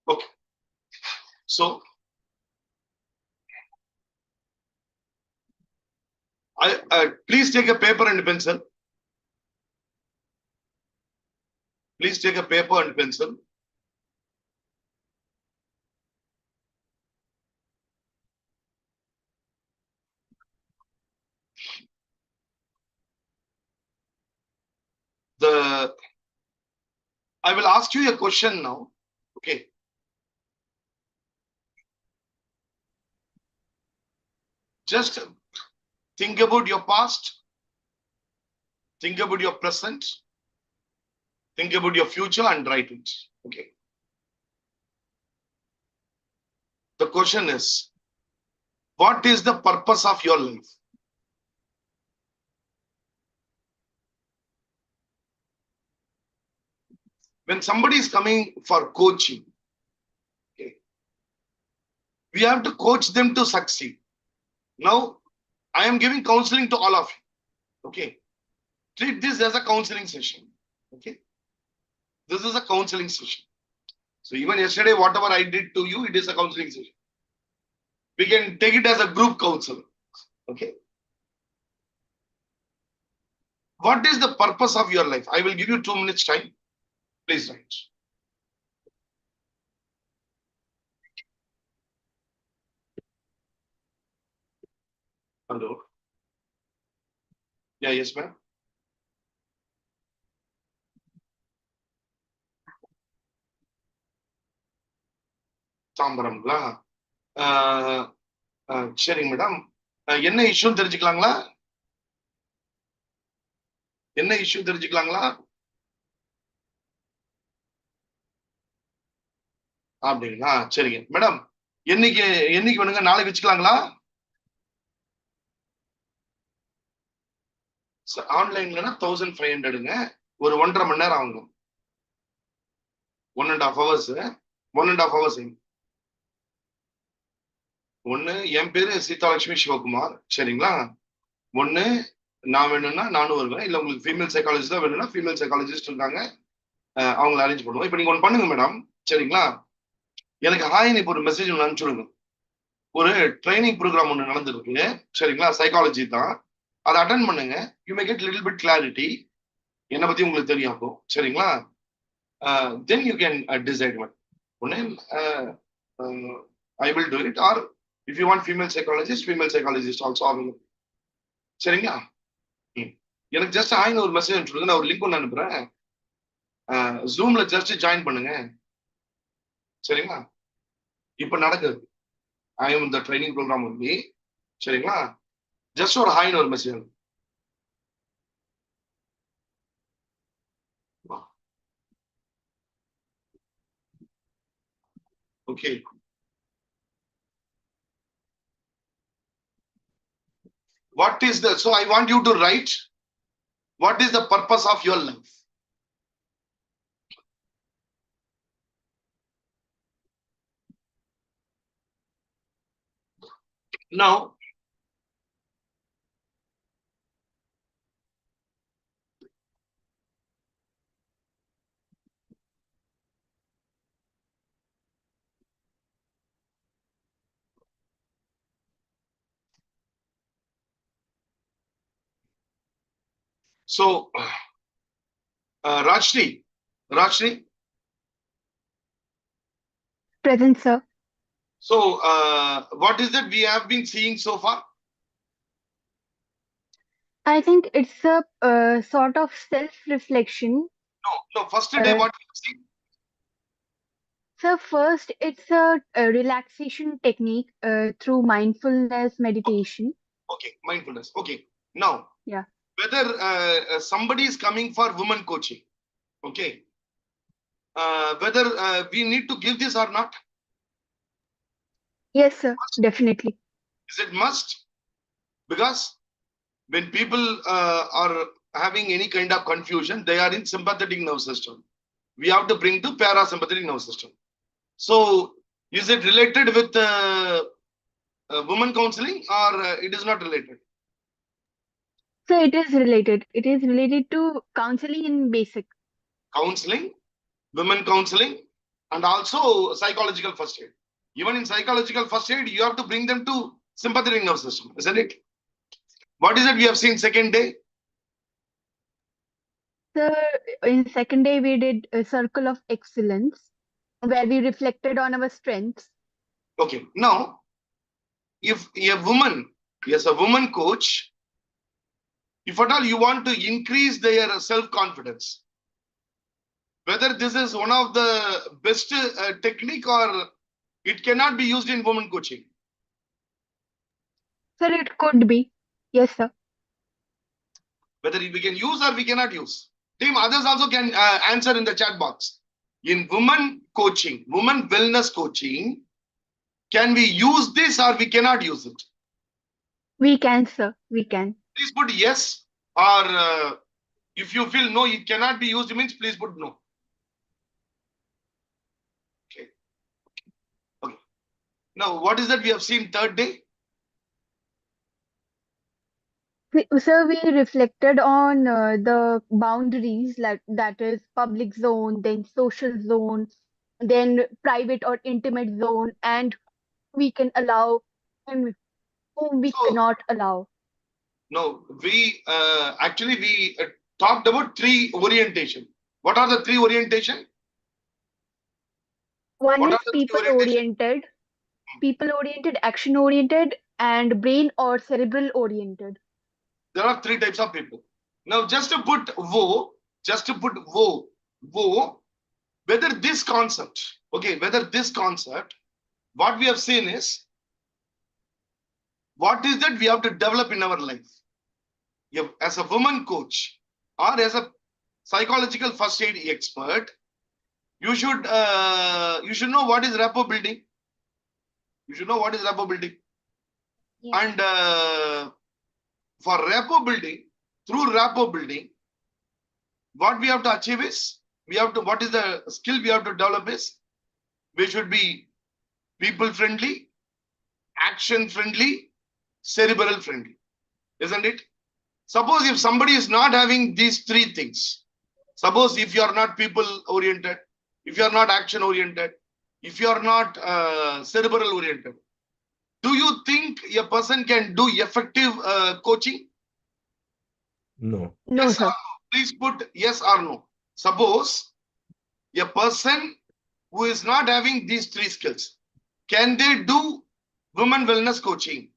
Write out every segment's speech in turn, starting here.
Okay. So please take a paper and pencil. Please take a paper and pencil. I will ask you a question now. Okay. Just think about your past. Think about your present. Think about your future and write it. Okay. The question is, what is the purpose of your life? When somebody is coming for coaching, okay, we have to coach them to succeed. Now, I am giving counseling to all of you. Okay. Treat this as a counseling session. Okay. This is a counseling session. So even yesterday, whatever I did to you, it is a counseling session. We can take it as a group counsel. Okay. What is the purpose of your life? I will give you 2 minutes time. Please write. Hello. Yeah, yes, ma'am. தாம்பரம்ங்களா? சரிங்க madam. என்ன இஷ்யூன்னு தெரிஞ்சுக்கலாங்களா? என்ன issue தெரிஞ்சுக்கலாங்களா? அப்படிங்களா? சரிங்க madam. என்னைக்கு வேணுங்க? நாளைக்கு வச்சுக்கலாங்களா? ஆன்லைன்லனா 1500ங்க. ஒரு 1.5 மணி நேரம் ஆகும். 1.5 hours. 1.5 hours. ஒண்ணு என் பேரு சீதாலட்சுமி சிவகுமார். சரிங்களா? ஒண்ணு நான் வேணும்னா நானும் வருவேன். இல்ல உங்களுக்கு ஃபீமேல் சைக்காலஜிஸ்ட் தான் வேணும்னா ஃபீமேல் சைக்காலஜிஸ்ட் இருக்காங்க. அவங்களை அரேஞ்ச் பண்ணுவோம். இப்போ நீங்க ஒன்று பண்ணுங்க மேடம். சரிங்களா? எனக்கு ஹாய்னு இப்போ ஒரு மெசேஜ் ஒன்று அனுப்பிச்சுடுங்க. ஒரு ட்ரைனிங் ப்ரோக்ராம் ஒன்று நடந்துருக்கு. சரிங்களா? சைக்காலஜி தான். அதை அட்டன் பண்ணுங்க. You may get little bit clarity. என்னை பத்தி உங்களுக்கு தெரியும் அப்போ. சரிங்களா? Then you can decide one. ஒன்னு I will do it, or if you want female psychologist also available. சரிங்களா? எனக்கு ஜஸ்ட் ஆயின்னு ஒரு மெசேஜ் அனுப்பிச்சுடுங்க. நான் ஒரு லிங்க் ஒன்று அனுப்புறேன். ஜூம்ல ஜஸ்ட் ஜாயின் பண்ணுங்க. சரிங்களா? இப்ப நடக்குது. ஐ எம் இந்த ட்ரைனிங் ப்ரோக்ராம் ஒன்லி. சரிங்களா? ஜஸ்ட் ஒரு ஹாய்னு ஒரு message. Okay. What is the, so I want you to write, what is the purpose of your life? Now, so, Rajni. Present, sir. So, what is that we have been seeing so far? I think it's a sort of self-reflection. No, first day what you see? So first, it's a relaxation technique through mindfulness meditation. Okay, mindfulness. Okay, now, Yeah. whether somebody is coming for women coaching, okay, whether we need to give this or not? Yes, sir, definitely. Is it must? Because when people are having any kind of confusion, they are in sympathetic nerve system. We have to bring to parasympathetic nerve system. So, is it related with women counseling, or it is not related? So it is related. It is related to counseling in basic. Counseling, women counseling, and also psychological first aid. Even in psychological first aid, you have to bring them to sympathetic nervous system, isn't it? What is it we have seen second day? So in second day, we did a circle of excellence where we reflected on our strengths. Okay, now if a woman, yes, a woman coach, if at all you want to increase their self-confidence, whether this is one of the best technique or it cannot be used in women coaching. Sir, it could be. Yes, sir. Whether we can use or we cannot use. Team, others also can answer in the chat box. In women coaching, women wellness coaching, can we use this or we cannot use it? We can, sir. We can. Please put yes, or if you feel no, it cannot be used, means please put no. Okay. Okay. Now, what is that we have seen third day? Sir, we reflected on the boundaries, like that is public zone, then social zone, then private or intimate zone, and we can allow and whom we So, cannot allow. no, we actually we talked about three orientation. What are the three orientation? One What are is the three orientation? people oriented, action oriented, and brain or cerebral oriented. There are three types of people. Now, just to put wo, whether this concept, okay, whether this concept, what we have seen is, what is that we have to develop in our life? As a woman coach or as a psychological first aid expert, you should know what is rapport building. You should know what is rapport building. Yes. And for rapport building, through rapport building, what we have to achieve is, what is the skill we have to develop is, we should be people friendly, action friendly, cerebral friendly, isn't it? Suppose if somebody is not having these three things, suppose if you are not people oriented, if you are not action oriented, if you are not cerebral oriented, do you think a person can do effective coaching? No. No, Yes or sir. no? Please put yes or no. Suppose a person who is not having these three skills, can they do women wellness coaching?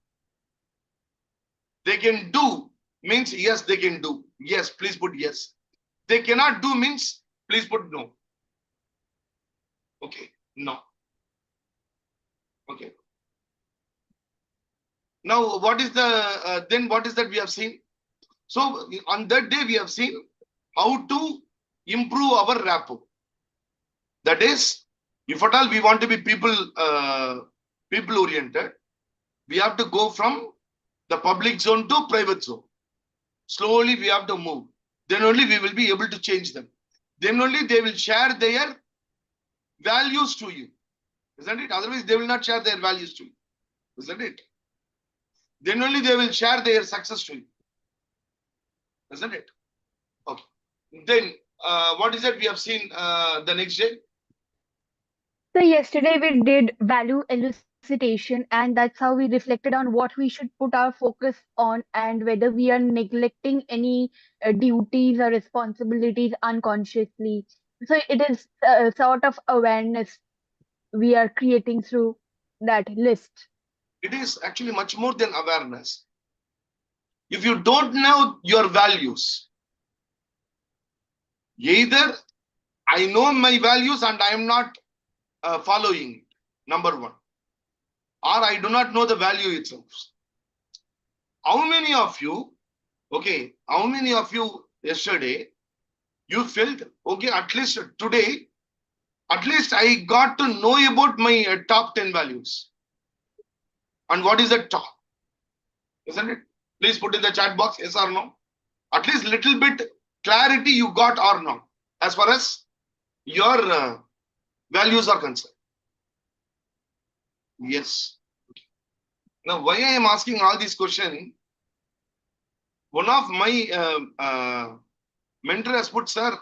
They can do means yes, they can do. Yes, please put yes. They cannot do means please put no. Okay, no. Okay. Now, what is the then what is that we have seen? So on that day we have seen how to improve our rapport. That is, if at all we want to be people oriented, we have to go from the public zone to private zone. Slowly we have to move. Then only we will be able to change them. Then only they will share their values to you. Isn't it? Otherwise, they will not share their values to you. Isn't it? Then only they will share their success to you. Isn't it? Okay. Then what is that we have seen the next day? So yesterday we did value elucidation, and that's how we reflected on what we should put our focus on and whether we are neglecting any duties or responsibilities unconsciously. So it is a sort of awareness we are creating through that list. It is actually much more than awareness. If you don't know your values, either I know my values and I am not following it, number one, or I do not know the value itself. How many of you, okay, how many of you yesterday, you felt, okay, at least today, at least I got to know about my top 10 values. And what is the top? Isn't it? Please put in the chat box, yes or no. At least little bit clarity you got or not, as far as your values are concerned. Yes. Now, why I am asking all these questions, one of my mentor has put, sir,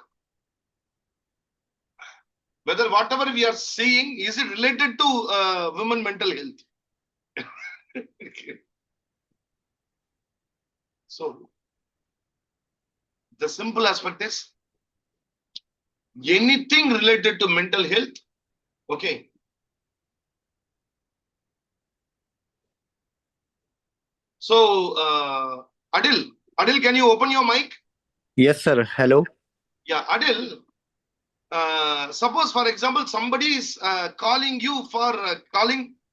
whether whatever we are seeing, is it related to women mental health? Okay. So the simple aspect is anything related to mental health. Okay. So Adil, can you open your mic? Yes, sir. Hello. Yeah, Adil. Suppose, for example, somebody is calling you for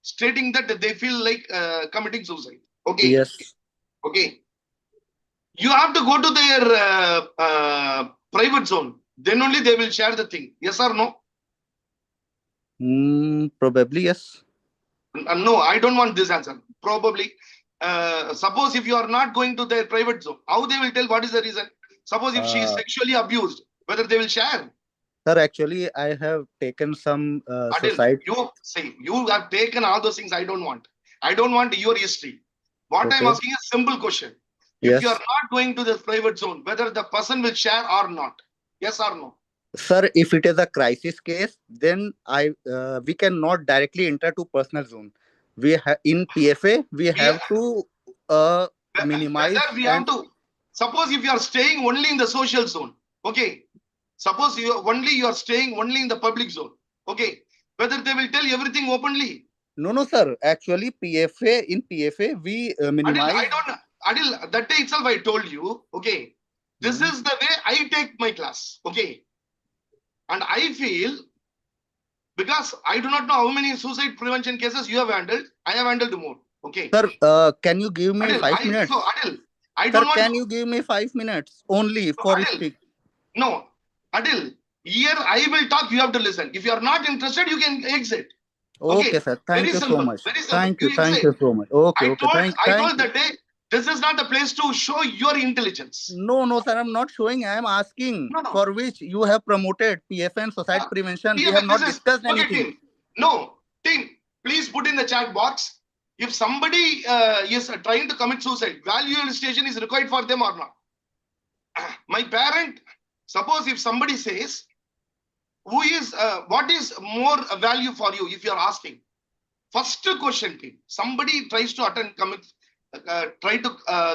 stating that they feel like committing suicide. Okay. Yes. Okay. You have to go to their private zone. Then only they will share the thing. Yes or no? Probably yes. No, I don't want this answer. Probably. Suppose if you are not going to their private zone, how they will tell what is the reason? Suppose if she is sexually abused, whether they will share. Sir, actually, I have taken some Adil, suicide. you say you have taken all those things. I don't want. I don't want your history. What I'm Okay. asking is a simple question. If you are Yes. not going to the private zone, whether the person will share or not. Yes or no? Sir, if it is a crisis case, then we cannot directly enter to personal zone. In PFA we Yeah. have to minimize Whether we have and to, suppose if you are staying only in the social zone, okay. Suppose you are staying only in the public zone, okay. Whether they will tell everything openly. no, sir. Actually, in PFA we minimize. Adil, that day itself I told you, okay. This is the way I take my class, okay. And I feel, because I do not know how many suicide prevention cases you have handled, I have handled more, okay. Sir, can you give me 5 minutes? Adil, I Sir, don't want can to. you give me 5 minutes only for Adil, speak? no, Adil, here I will talk, you have to listen. If you are not interested, you can exit. Okay, Okay, sir. very Thank you so simple, much. very simple. Thank you. You Thank exit. you so much. Okay, I okay. told Thank you. that day, this is not the place to show your intelligence. No, sir. I'm not showing. I am asking No. for which you have promoted PFA and suicide prevention. We have PFA, not discussed okay, anything. team. No, team, please put in the chat box. If somebody is trying to commit suicide, value illustration is required for them or not? My parent, suppose if somebody says, what is more value for you if you are asking? First question, team. Somebody tries to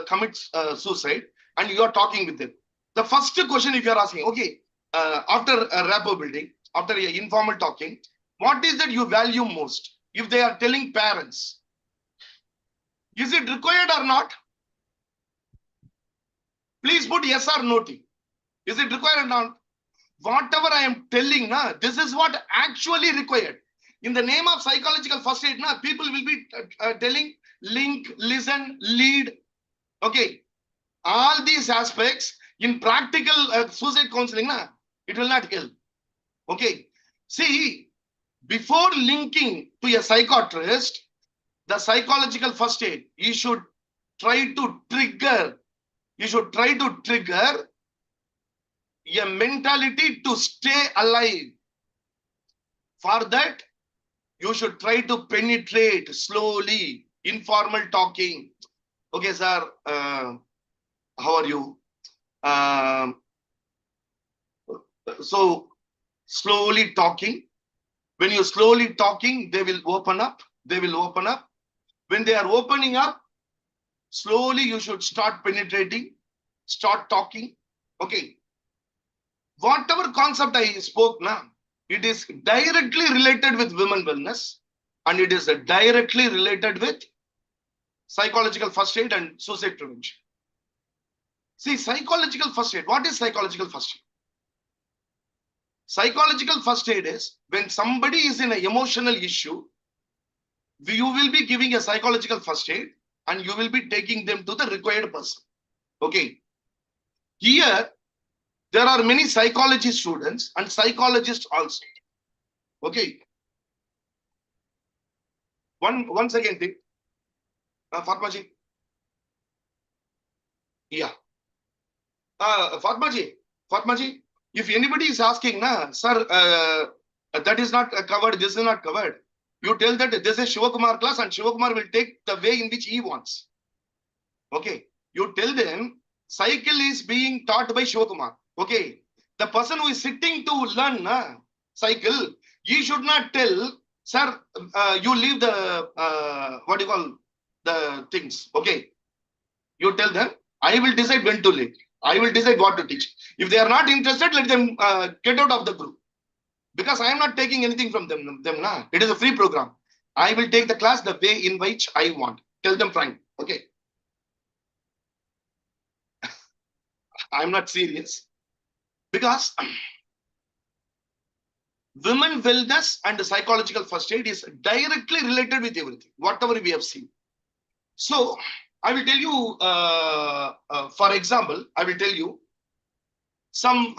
commit suicide, and you are talking with them. The first question, if you are asking, okay, after a rapport building, after informal talking, what is that you value most? If they are telling parents, is it required or not? Please put yes or no, team. Is it required or not? Whatever I am telling, this is what actually required. In the name of psychological first aid, people will be telling link, listen, lead. Okay. All these aspects in practical suicide counseling, it will not help. Okay. See, before linking to a psychiatrist, the psychological first aid, you should try to trigger a mentality to stay alive. For that, you should try to penetrate slowly, informal talking. Okay, sir, how are you? So slowly talking. When you're slowly talking, they will open up. When they are opening up, slowly you should start penetrating, start talking. Okay. Whatever concept I spoke now, it is directly related with women wellness, and it is directly related with psychological first aid and suicide prevention. See, psychological first aid. What is psychological first aid? Psychological first aid is when somebody is in an emotional issue, you will be giving a psychological first aid and you will be taking them to the required person. Okay. Here, there are many psychology students and psychologists also. Okay. One second, thing. Fatmaji. Yeah. Fatmaji, if anybody is asking, sir, that is not covered, this is not covered, you tell that this is Shivakumar class and Shivakumar will take the way in which he wants. Okay. You tell them cycle is being taught by Shivakumar. Okay. The person who is sitting to learn, cycle, you should not tell, sir, you leave the, what do you call, the things. Okay. You tell them, I will decide when to leave. I will decide what to teach. If they are not interested, let them get out of the group. Because I am not taking anything from them. Nah. It is a free program. I will take the class the way in which I want. Tell them frank. Okay. I'm not serious. Because women wellness and psychological first aid is directly related with everything, whatever we have seen. So, I will tell you, for example, I will tell you some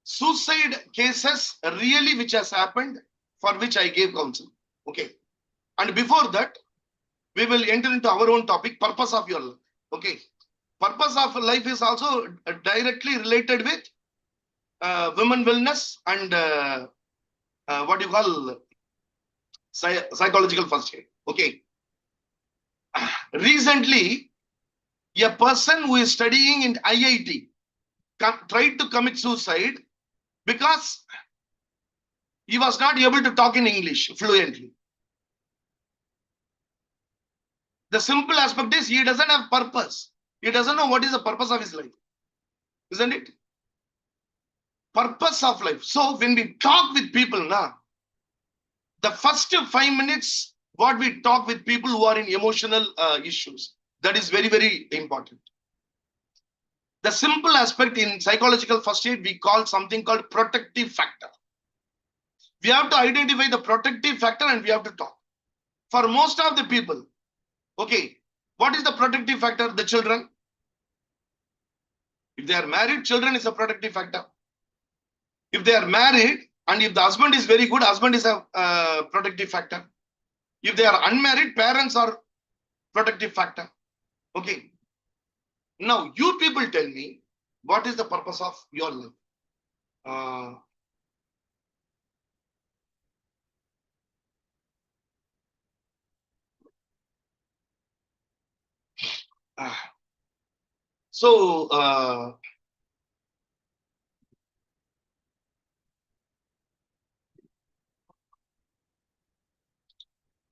suicide cases really which has happened, for which I gave counsel. Okay. And before that, we will enter into our own topic, purpose of your life. Okay. Purpose of life is also directly related with women wellness and what you call psychological first aid. Okay. Recently, a person who is studying in IIT tried to commit suicide because he was not able to talk in English fluently. The simple aspect is he doesn't have purpose. He doesn't know what is the purpose of his life. Isn't it? Purpose of life. So when we talk with people now, the first 5 minutes, what we talk with people who are in emotional issues, that is very, very important. The simple aspect in psychological first aid, we call something called protective factor. We have to identify the protective factor and we have to talk. For most of the people, okay, what is the protective factor? The children. If they are married, children is a protective factor. If they are married and if the husband is very good, husband is a protective factor. If they are unmarried, parents are protective factor. Okay. Now, you people tell me, what is the purpose of your life? So,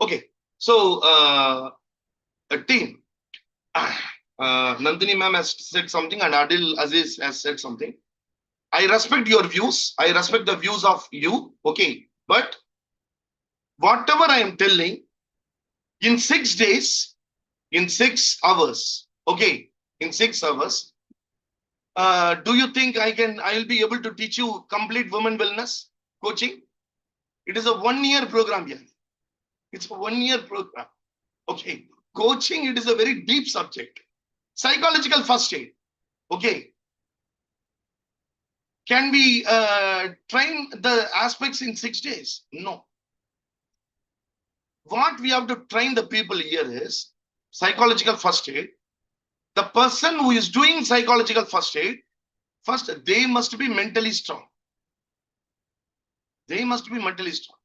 okay. So, a team. Nandini ma'am has said something and Adil Aziz has said something. I respect your views. I respect the views of you. Okay. But whatever I am telling, in 6 days, in 6 hours, okay, in 6 hours, do you think I'll be able to teach you complete women wellness coaching? It is a 1-year program here. It's a 1-year program. Okay. Coaching, it is a very deep subject. Psychological first aid. Okay. Can we train the aspects in 6 days? No. What we have to train the people here is psychological first aid. The person who is doing psychological first aid, first, they must be mentally strong. They must be mentally strong.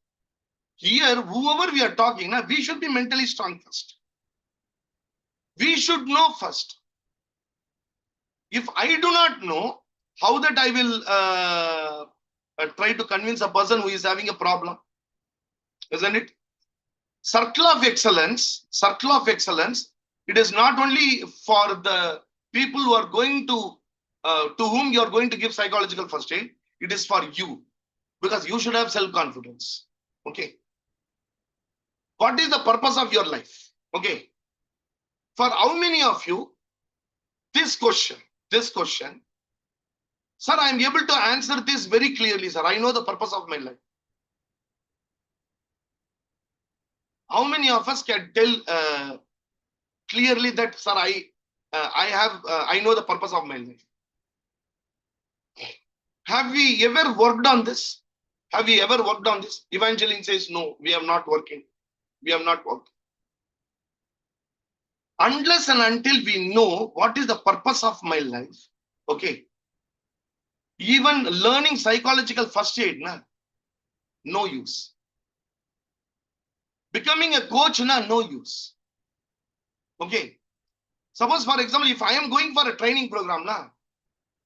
Here, whoever we are talking, now, we should be mentally strong first. We should know first. If I do not know, how that I will try to convince a person who is having a problem? Isn't it? Circle of excellence, it is not only for the people who are going to whom you are going to give psychological first aid, it is for you. Because you should have self-confidence. Okay. What is the purpose of your life? Okay. For how many of you, this question, sir, I am able to answer this very clearly, sir. I know the purpose of my life. How many of us can tell clearly that, sir, I know the purpose of my life? Have we ever worked on this? Have we ever worked on this? Evangeline says, no, we have not working. We have not worked. Unless and until we know what is the purpose of my life, okay, even learning psychological first aid, no use. Becoming a coach, no use. Okay. Suppose, for example, if I am going for a training program,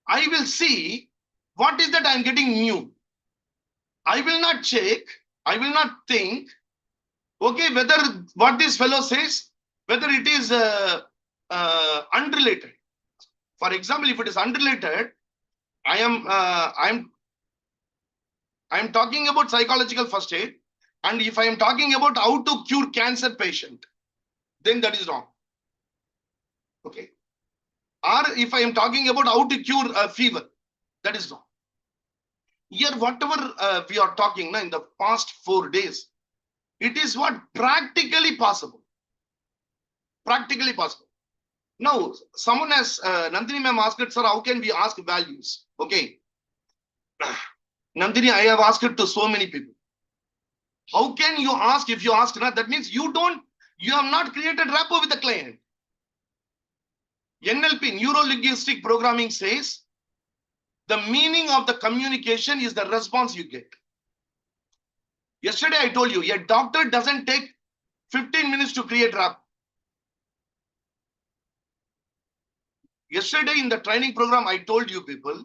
I will see What is that I'm getting new? I will not check, I will not think, okay, whether what this fellow says, whether it is unrelated. For example, if it is unrelated, I'm talking about psychological first aid, and if I am talking about how to cure cancer patient, then that is wrong. Okay. Or if I am talking about how to cure a fever, that is wrong. Here, whatever we are talking now in the past 4 days, it is what practically possible. Practically possible. Now, someone has, Nandini ma'am asked, sir, how can we ask values? Okay. Nandini, I have asked it to so many people. How can you ask if you ask not? That means you have not created rapport with the client. NLP, Neuro-Linguistic Programming, says the meaning of the communication is the response you get. Yesterday I told you, a doctor doesn't take 15 minutes to create rapport. Yesterday in the training program, I told you people,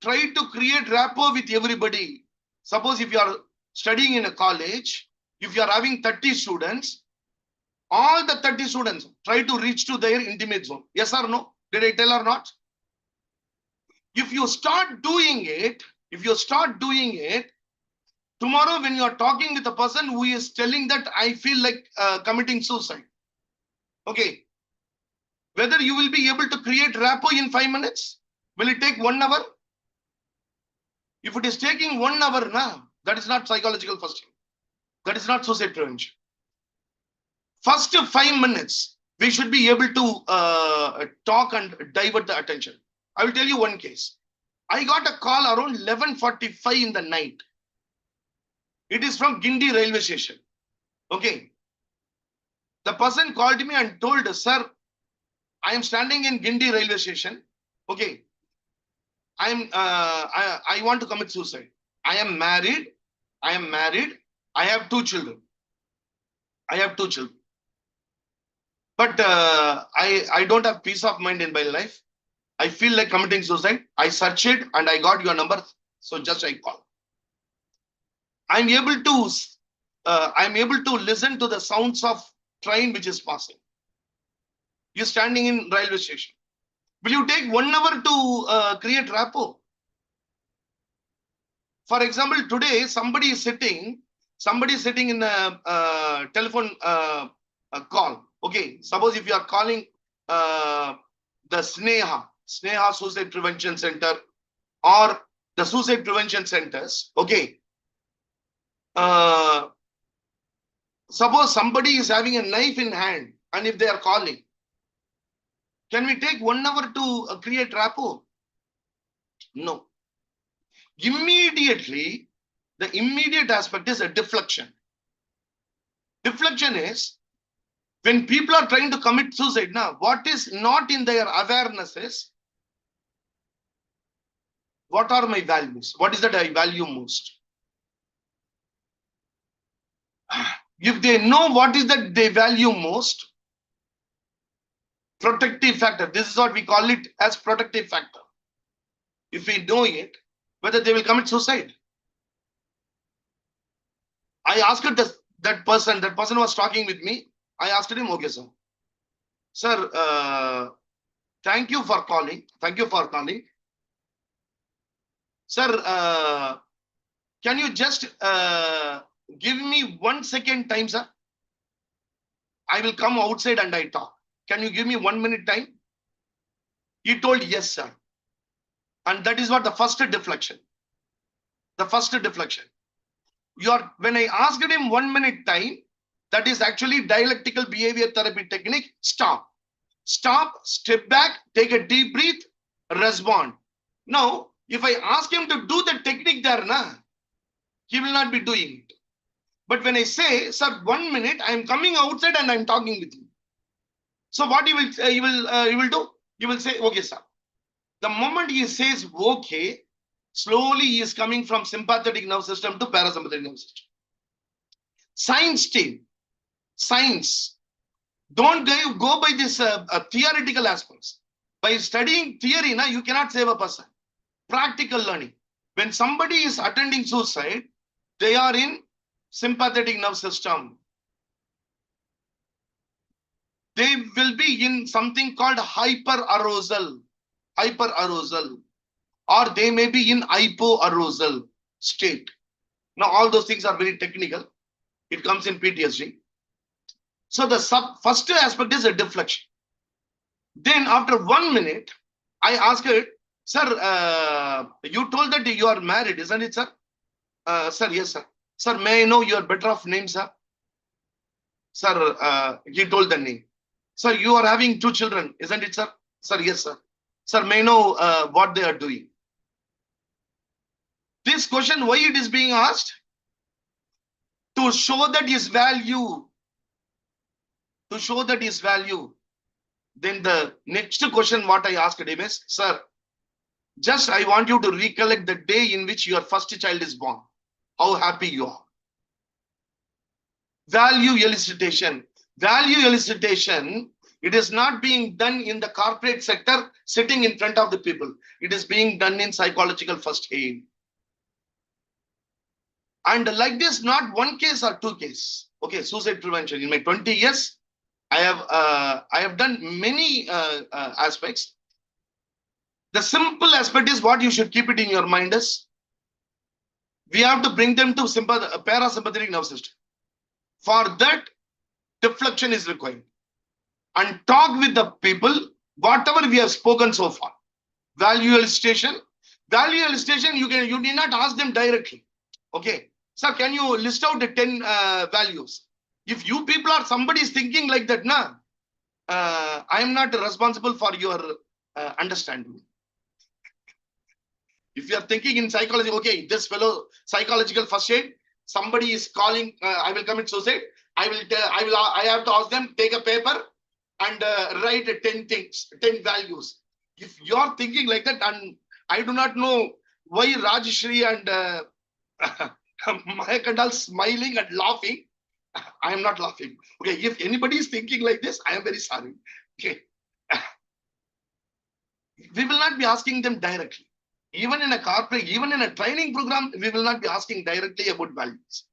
try to create rapport with everybody. Suppose if you are studying in a college, if you are having 30 students, all the 30 students try to reach to their intimate zone. Yes or no? Did I tell or not? If you start doing it, tomorrow when you are talking with a person who is telling that I feel like committing suicide, okay, whether you will be able to create rapport in 5 minutes, will it take 1 hour? If it is taking 1 hour now, that is not psychological first aid. That is not suicide prevention. First 5 minutes, we should be able to talk and divert the attention. I will tell you one case. I got a call around 11:45 in the night. It is from Guindy railway station. Okay. The person called me and told, sir, I am standing in Guindy railway station. Okay. I want to commit suicide. I am married. I have 2 children. But I don't have peace of mind in my life. I feel like committing suicide. I searched it and I got your number. So just I call. I'm able to listen to the sounds of train which is passing. You're standing in railway station. Will you take 1 hour to create rapport? For example, today somebody is sitting in a telephone call. Okay, suppose if you are calling the Sneha Suicide Prevention Center or the suicide prevention centers. Okay. Suppose somebody is having a knife in hand and if they are calling, can we take 1 hour to create rapport? No. Immediately, the immediate aspect is a deflection. Deflection is when people are trying to commit suicide now, what is not in their awareness is, what are my values? What is that I value most? If they know what is that they value most, protective factor, this is what we call it as protective factor. If we know it, whether they will commit suicide. I asked that person was talking with me. I asked him, okay, sir. Sir, thank you for calling. Sir, can you just give me 1 second time, sir? I will come outside and I talk. Can you give me 1 minute time? He told, yes, sir. And that is what the first deflection. When I asked him 1 minute time, that is actually dialectical behavior therapy technique. Stop, step back, take a deep breath, respond. Now, if I ask him to do the technique there, he will not be doing it. But when I say, sir, 1 minute, I am coming outside and I am talking with you. So what he will do? He will say, okay, sir. The moment he says, okay, slowly he is coming from sympathetic nerve system to parasympathetic nerve system. Science team, science. Don't go by this theoretical aspects. By studying theory, you cannot save a person. Practical learning. When somebody is attempting suicide, they are in sympathetic nerve system. They will be in something called hyperarousal, or they may be in hypoarousal state. Now, all those things are very technical. It comes in PTSD. So the first aspect is a deflection. Then after 1 minute, I asked her, sir, you told that you are married, isn't it, sir? Sir, yes, sir. Sir, may I know your better of name, sir? Sir, he told the name. Sir, you are having 2 children, isn't it, sir? Sir, yes, sir. Sir, may I know what they are doing? This question, why it is being asked? To show that his value. To show that his value. Then the next question what I asked him is, sir, just I want you to recollect the day in which your first child is born. How happy you are. Value elicitation. Value elicitation, it is not being done in the corporate sector sitting in front of the people. It is being done in psychological first aid. And like this, not 1 case or 2 cases. Okay, suicide prevention. In my 20 years, I have done many aspects. The simple aspect is what you should keep it in your mind is, we have to bring them to parasympathetic nerve system. For that, deflection is required. And talk with the people, whatever we have spoken so far. Value elicitation. Value elicitation, you need not ask them directly. Okay. Sir, can you list out the 10 values? If you people are somebody is thinking like that, I am not responsible for your understanding. If you are thinking in psychology, okay, this fellow psychological first aid, somebody is calling, I will commit suicide. I have to ask them, take a paper and write 10 things, 10 values. If you are thinking like that, and I do not know why Rajshri and Mayakandal smiling and laughing. I am not laughing. Okay, if anybody is thinking like this, I am very sorry. Okay. We will not be asking them directly. Even in a corporate, even in a training program, we will not be asking directly about values.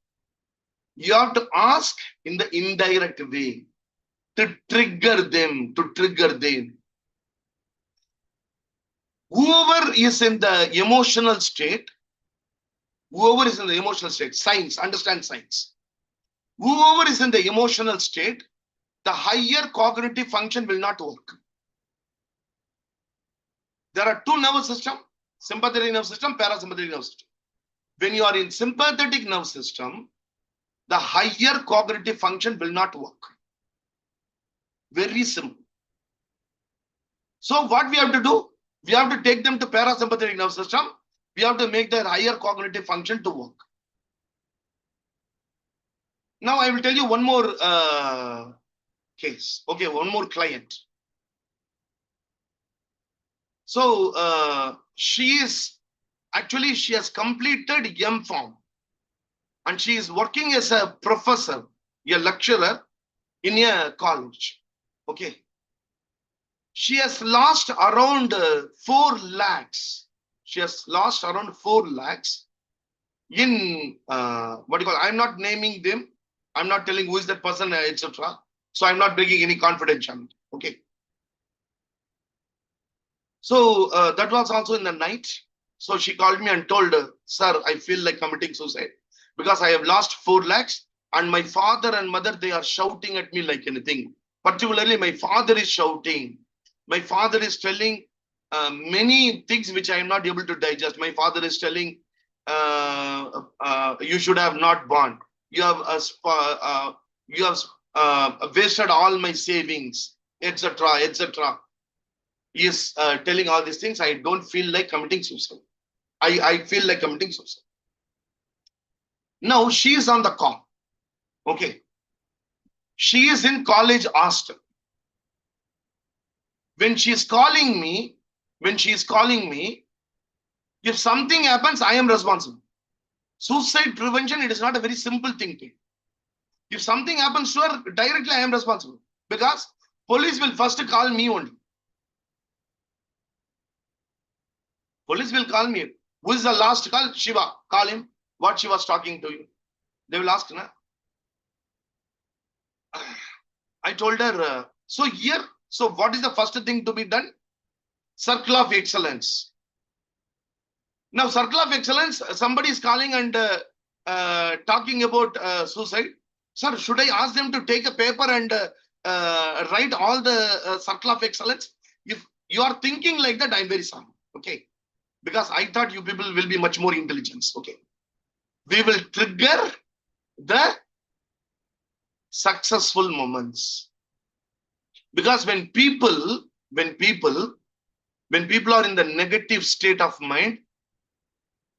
You have to ask in the indirect way to trigger them, Whoever is in the emotional state, science, understand science. Whoever is in the emotional state, the higher cognitive function will not work. There are 2 nervous systems, sympathetic nerve system, parasympathetic nerve system. When you are in sympathetic nerve system, the higher cognitive function will not work. Very simple. So what we have to do? We have to take them to parasympathetic nerve system. We have to make their higher cognitive function to work. Now I will tell you one more case. Okay, one more client. So she has completed M.Pharm and she is working as a professor, a lecturer in a college. Okay. She has lost around 4 lakhs. She has lost around 4 lakhs in I'm not naming them. I'm not telling who is that person, etc. So I'm not breaking any confidentiality. Okay. So that was also in the night. So she called me and told, sir, I feel like committing suicide because I have lost 4 lakhs and my father and mother, they are shouting at me like anything. Particularly my father is shouting. My father is telling many things which I am not able to digest. My father is telling, you should have not born. You have wasted all my savings, etc., etc. He is telling all these things. I don't feel like committing suicide. I feel like committing suicide. Now she is on the call. Okay. She is in college hostel. When she is calling me, if something happens, I am responsible. Suicide prevention, it is not a very simple thing. If something happens to her, directly I am responsible. Because police will first call me only. Police will call me. Who is the last call? Shiva. Call him. What she was talking to you. They will ask, na? I told her, so here, so what is the first thing to be done? Circle of excellence. Now, circle of excellence, somebody is calling and talking about suicide. Sir, should I ask them to take a paper and write all the circle of excellence? If you are thinking like that, I'm very sorry. Okay. Because I thought you people will be much more intelligent. Okay. We will trigger the successful moments. Because when people are in the negative state of mind,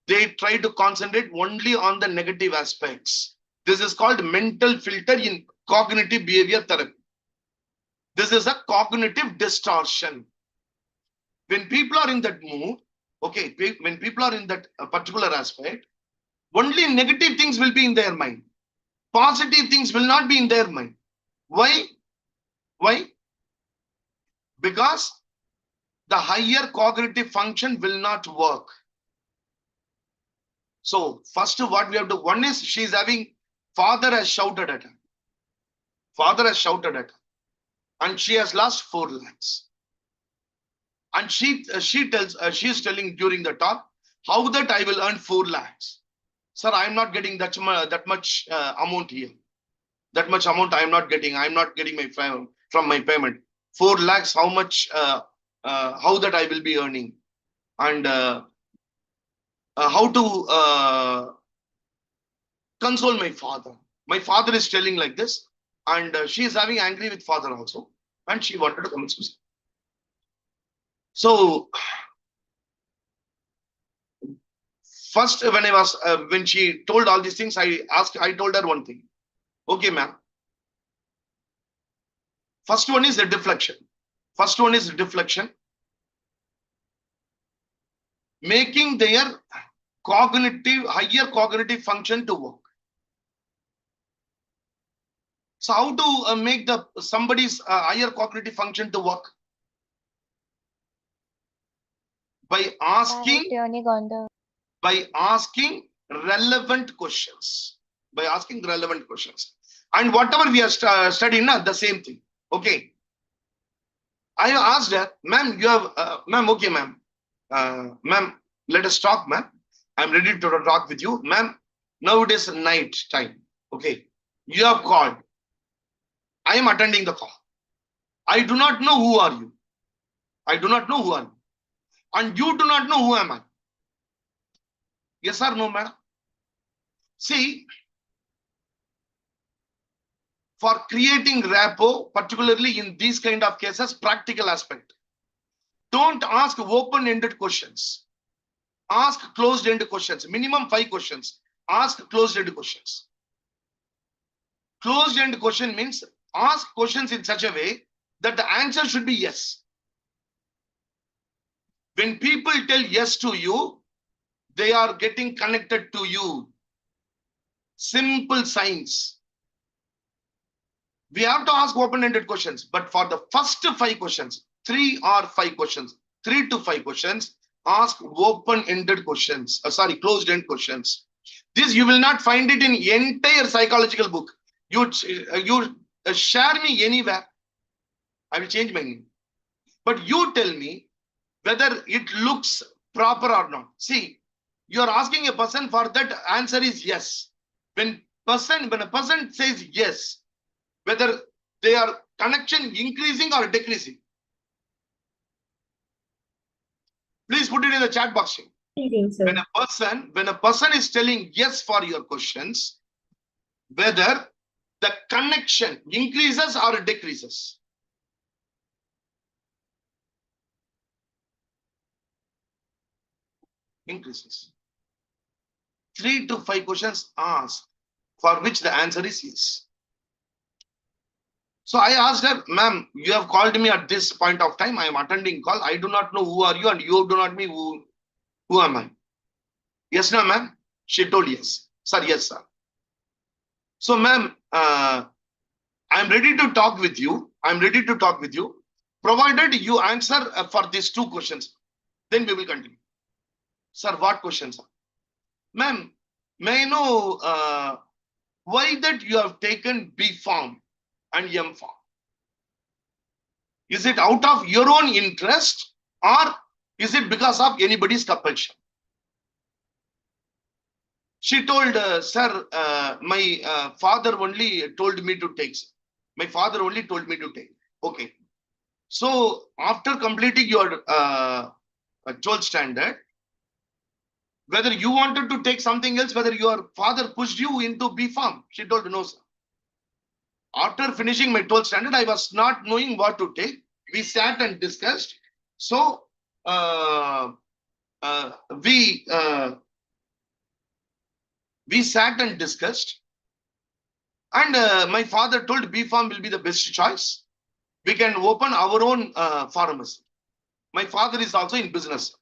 they try to concentrate only on the negative aspects. This is called mental filter in cognitive behavior therapy. This is a cognitive distortion. When people are in that mood, okay, when people are in that particular aspect, only negative things will be in their mind. Positive things will not be in their mind. Why? Why? Because the higher cognitive function will not work. So first what we have to, one is she is having, father has shouted at her. Father has shouted at her. And she has lost 4 lakhs. And she is telling during the talk, how that I will earn 4 lakhs. Sir, I am not getting that much amount here. That much amount I am not getting. I am not getting my from my payment. 4 lakhs, how much, how that I will be earning. And how to console my father. My father is telling like this. And she is having angry with father also. And she wanted to commit suicide. So, first, when she told all these things, I told her one thing. Okay, ma'am. First one is the deflection. Making their higher cognitive function to work. So how to make somebody's higher cognitive function to work? By asking relevant questions. And whatever we are studying, the same thing. Okay. I asked her, ma'am, you have, ma'am, okay, ma'am. Ma'am, let us talk, ma'am. I'm ready to talk with you. Ma'am, now it is night time. Okay. You have called. I am attending the call. I do not know who are you. And you do not know who am I. Yes or no, madam? See, for creating rapport, particularly in these kind of cases, practical aspect. Don't ask open-ended questions. Ask closed-ended questions. Minimum 5 questions. Ask closed-ended questions. Closed-ended question means ask questions in such a way that the answer should be yes. When people tell yes to you, they are getting connected to you. Simple signs. We have to ask open-ended questions, but for the first 5 questions, 3 or 5 questions, 3 to 5 questions, ask open-ended questions. Closed-ended questions. This you will not find it in entire psychological book. You share me anywhere, I will change my name. But you tell me whether it looks proper or not. See, you are asking a person for that answer is yes. When a person says yes, whether their connection increasing or decreasing. Please put it in the chat box. When a person is telling yes for your questions, whether the connection increases or decreases. Increases. 3 to 5 questions asked, for which the answer is yes. So I asked her, ma'am, you have called me at this point of time. I am attending call. I do not know who are you and you do not know who am I. Yes, no, ma'am. She told yes. Sir, yes, sir. So, ma'am, I am ready to talk with you. Provided you answer for these 2 questions. Then we will continue. Sir, what question, sir? Ma'am, may I know why that you have taken B Farm and M Farm? Is it out of your own interest or is it because of anybody's compulsion? She told, sir, my father only told me to take. My father only told me to take. Okay. So after completing your 12th standard, whether you wanted to take something else, whether your father pushed you into B Farm, she told no, sir. After finishing my 12th standard, I was not knowing what to take. We sat and discussed. So we sat and discussed. And my father told B Farm will be the best choice. We can open our own pharmacy. My father is also in business.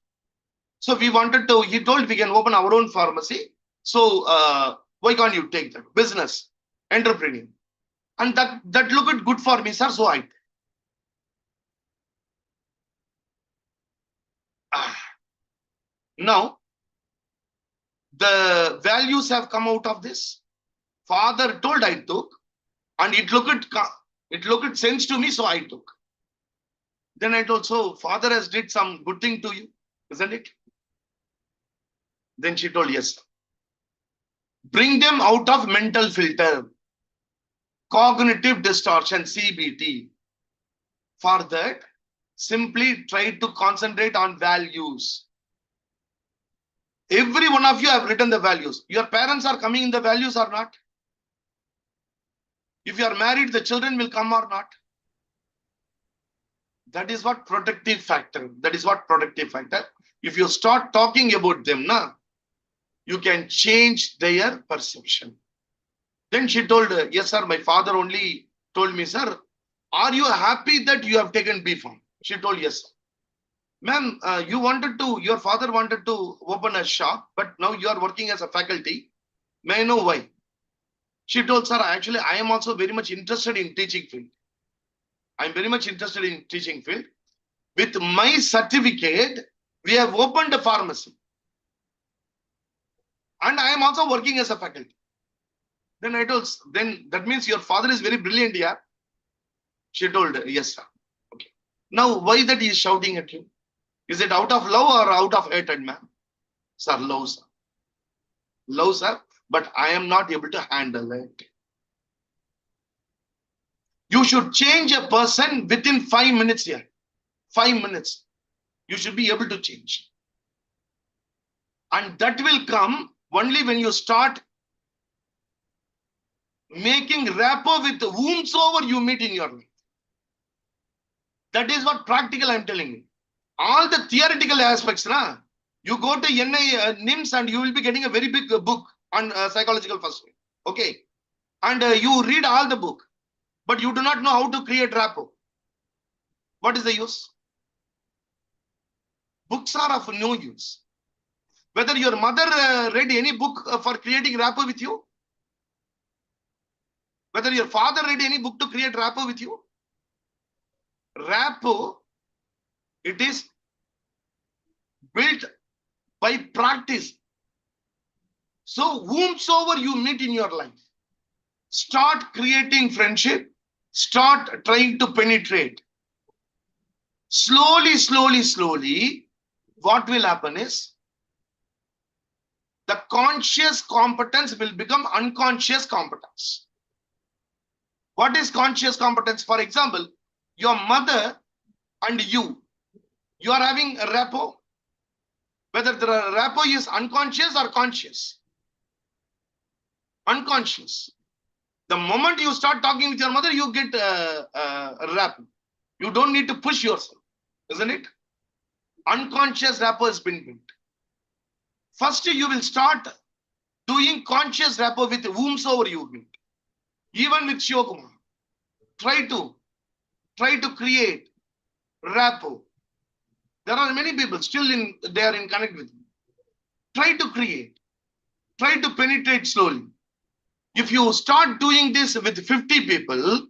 So we wanted to, he told we can open our own pharmacy. So why can't you take that? Business, entrepreneur. And that looked good for me, sir. So I. Now, the values have come out of this. Father told, I took. And it looked sense to me, so I took. Then I told, so father has did some good thing to you, isn't it? Then she told, yes. Bring them out of mental filter, cognitive distortion, CBT. For that, simply try to concentrate on values. Every one of you have written the values. Your parents are coming in the values or not? If you are married, the children will come or not? That is what protective factor. That is what protective factor. If you start talking about them, you can change their perception. Then she told, yes, sir, my father only told me, sir, are you happy that you have taken B Farm? She told, yes, sir. Ma'am, your father wanted to open a shop, but now you are working as a faculty. May I know why? She told, sir, actually, I am also very much interested in teaching field. I'm very much interested in teaching field. With my certificate, we have opened a pharmacy. And I am also working as a faculty. Then I told, then that means your father is very brilliant, yeah? She told, yes, sir. Okay. Now, why that he is shouting at you? Is it out of love or out of hatred, ma'am? Sir, love, sir. Love, sir, but I am not able to handle it. You should change a person within 5 minutes here. 5 minutes. You should be able to change. And that will come only when you start making rapport with whomsoever you meet in your life. That is what practical I am telling you. All the theoretical aspects, you go to NIMS and you will be getting a very big book on psychological first aid. Okay. And you read all the book, but you do not know how to create rapport. What is the use? Books are of no use. Whether your mother read any book for creating rapport with you, whether your father read any book to create rapport with you, rapport, it is built by practice. So whomsoever you meet in your life, start creating friendship, start trying to penetrate. Slowly, slowly, slowly, what will happen is the conscious competence will become unconscious competence. What is conscious competence? For example, your mother and you are having a rapport. Whether the rapport is unconscious or conscious. Unconscious. The moment you start talking with your mother, you get a rapport. You don't need to push yourself, isn't it? Unconscious rapport has been built. First, you will start doing conscious rapport with whomsoever you meet. Even with Shivakumar. Try to create rapport. There are many people still they are in connect with you. Try to create. Try to penetrate slowly. If you start doing this with 50 people,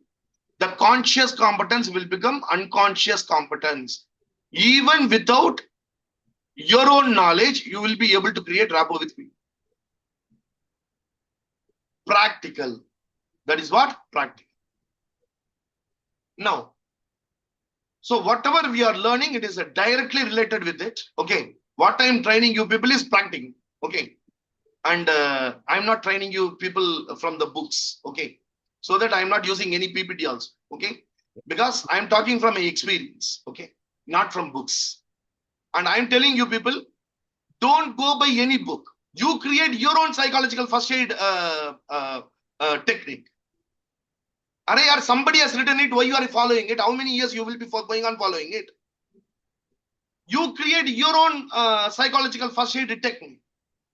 the conscious competence will become unconscious competence. Even without your own knowledge, you will be able to create rapport with people. Practical. That is what? Practical. Now, so whatever we are learning, it is directly related with it. Okay. What I am training you people is practical. Okay. And I'm not training you people from the books. Okay. So that I'm not using any PPT also. Okay. Because I'm talking from experience. Okay. Not from books. And I'm telling you people, don't go by any book. You create your own psychological first aid technique. Are somebody has written it, why you are following it? How many years you will be going on following it? You create your own psychological first aid technique.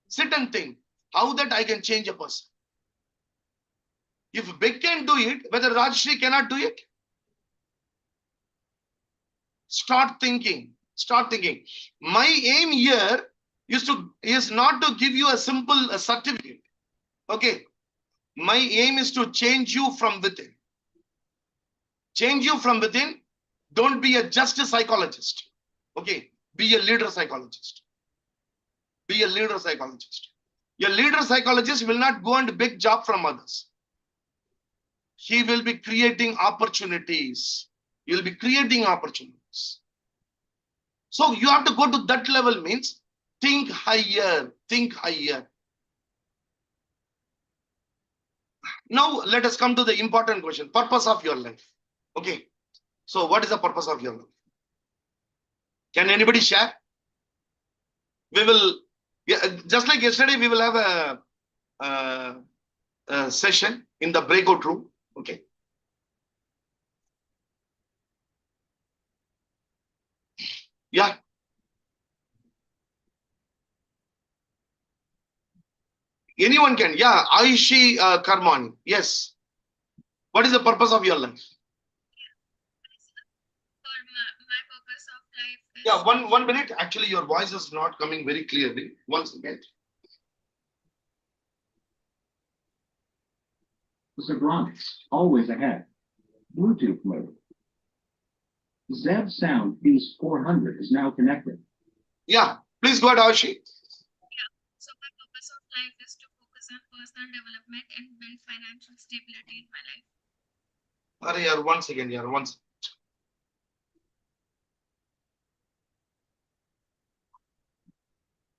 Sit and think, how that I can change a person. If Beck can do it, whether Rajshri cannot do it? Start thinking. Start thinking. My aim here is not to give you a simple certificate. Okay. My aim is to change you from within. Change you from within. Don't be just a psychologist. Okay. Be a leader psychologist. Be a leader psychologist. A leader psychologist will not go and beg job from others. He will be creating opportunities. He will be creating opportunities. So you have to go to that level, means think higher. Think higher. Now let us come to the important question. Purpose of your life. Okay. So what is the purpose of your life? Can anybody share? We will, just like yesterday, we will have a session in the breakout room. Okay. Yeah. Anyone can. Yeah. Aishi Karmani. Yes. What is the purpose of your life? My purpose of life is... Yeah, one minute. Actually, your voice is not coming very clearly. Once again. Sobronics, always ahead. Bluetooth mode. Zeb Sound Beast 400 is now connected. Yeah, please go ahead, Aishi. Yeah, so my purpose of life is to focus on personal development and build financial stability in my life. Once again, yeah, once.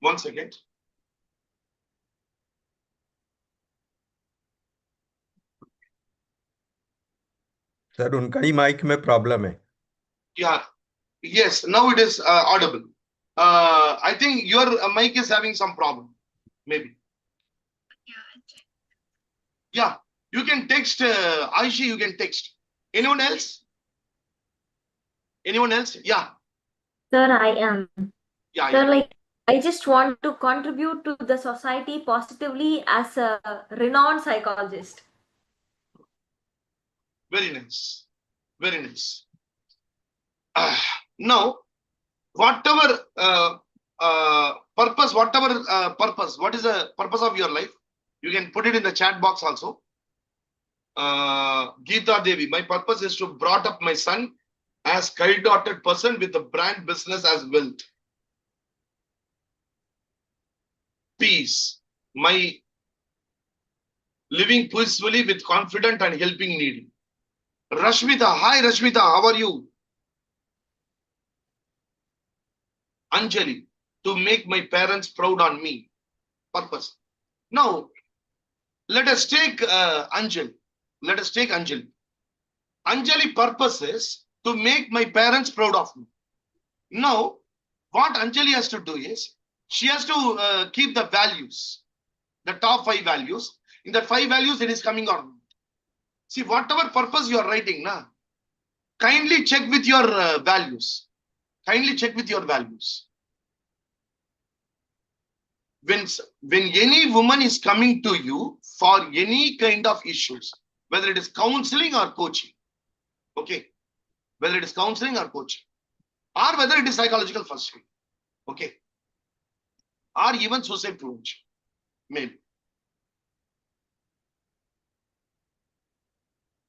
Once again. Sir उनका ही mic में problem है. Yeah. Yes, now it is audible. I think your mic is having some problem. Maybe. Yeah, I'll check. Yeah, you can text Aishi, you can text. Anyone else? Anyone else? Yeah. Sir, I am. Yeah, Sir, yeah. like, I just want to contribute to the society positively as a renowned psychologist. Very nice. Very nice. Now, whatever purpose, what is the purpose of your life? You can put it in the chat box also. Geeta Devi, my purpose is to brought up my son as kind-hearted person with a brand business as wealth. Peace. My living peacefully with confident and helping needy. Rashmita, hi Rashmita, how are you? Anjali, to make my parents proud on me. Purpose. Now, let us take Anjali. Let us take Anjali. Anjali purpose is to make my parents proud of me. Now, what Anjali has to do is, she has to keep the values, the top 5 values. In the 5 values, it is coming on. See, whatever purpose you are writing, kindly check with your values. Kindly check with your values. When any woman is coming to you for any kind of issues, whether it is counseling or coaching, okay, whether it is counseling or coaching, or whether it is psychological first aid, okay, or even suicide prevention, maybe.